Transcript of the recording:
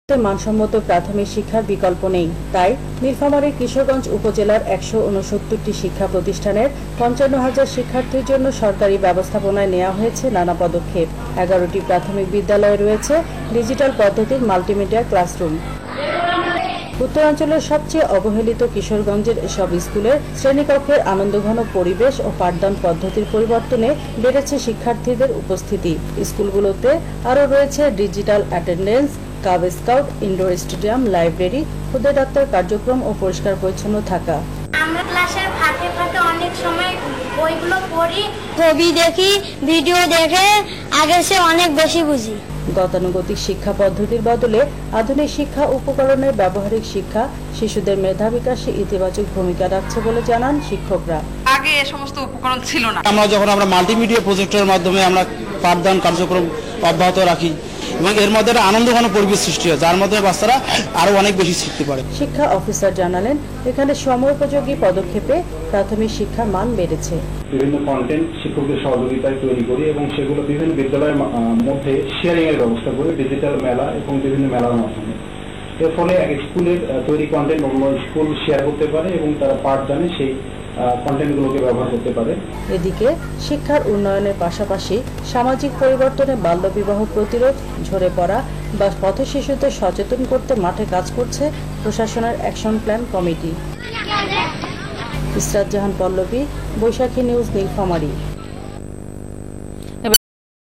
মানসম্মত প্রাথমিক শিক্ষার বিকল্প নেই, তাই নীলফামারীর কিশোরগঞ্জ উপজেলার ১৬৯টি শিক্ষা প্রতিষ্ঠানের ৫৫,০০০ শিক্ষার্থীর জন্য সরকারি ব্যবস্থাপনায় নেওয়া হয়েছে নানা পদক্ষেপ। ১১টি প্রাথমিক বিদ্যালয়ে রয়েছে ডিজিটাল পদ্ধতির মাল্টিমিডিয়া ক্লাসরুম। উত্তরাঞ্চলের সবচেয়ে অবহেলিত কিশোরগঞ্জের এসব স্কুলের শ্রেণীকক্ষের আনন্দঘন পরিবেশ ও পাঠদান পদ্ধতির পরিবর্তনে বেড়েছে শিক্ষার্থীদের উপস্থিতি। স্কুলগুলোতে আরও রয়েছে digital attendance, cub scout, indoor stadium, library, খুদে ডাক্তার কার্যক্রম ও পরিষ্কার পরিচ্ছন্ন থাকা। আমরা ক্লাসে ফাঁকে ফাঁকে অনেক সময় বইগুলো পড়ি, ছবি দেখি, ভিডিও দেখে আগে সে অনেক বেশি বুঝি। গতানুগতিক শিক্ষা পদ্ধতির বদলে আধুনিক শিক্ষা উপকরণের ব্যবহারিক শিক্ষা শিশুদের মেধা বিকাশে ইতিবাচক ভূমিকা রাখছে বলে জানান শিক্ষকরা। আগে এ সমস্ত উপকরণ ছিল না। আমরা মাল্টিমিডিয়া প্রজেক্টের মাধ্যমে আমরা পাঠদান কার্যক্রম অব্যাহত রাখি এবং এর মধ্যে একটা আনন্দঘন পরিবেশ সৃষ্টি হয়, যার মাধ্যমে বাচ্চারা আরো অনেক বেশি শিখতে পারে। শিক্ষা অফিসার জানালেন, এখানে সময়োপযোগী পদক্ষেপে প্রাথমিক শিক্ষার মান বেড়েছে। বিভিন্ন কন্টেন্ট শিক্ষকদের সহযোগিতায় তৈরি করি এবং সেগুলো বিভিন্ন বিদ্যালয়ের মধ্যে শেয়ারিং এর ব্যবস্থা করি ডিজিটাল মেলা এবং বিভিন্ন মেলার মাধ্যমে। এর ফলে এক স্কুলের তৈরি কন্টেন্ট অন্য স্কুল শেয়ার করতে পারে এবং তারা পাঠদানে সেই কন্টেন্টগুলোকে ব্যবহার করতে পারে। এদিকে শিক্ষার উন্নয়নের পাশাপাশি সামাজিক পরিবর্তনে বাল্যবিবাহ প্রতিরোধ, ঝরে পড়া বা পথ শিশুদের সচেতন করতে মাঠে কাজ করছে প্রশাসনের অ্যাকশন প্ল্যান কমিটি। ইসরাত জাহান পল্লবী, বৈশাখী নিউজ, নীলফামারী।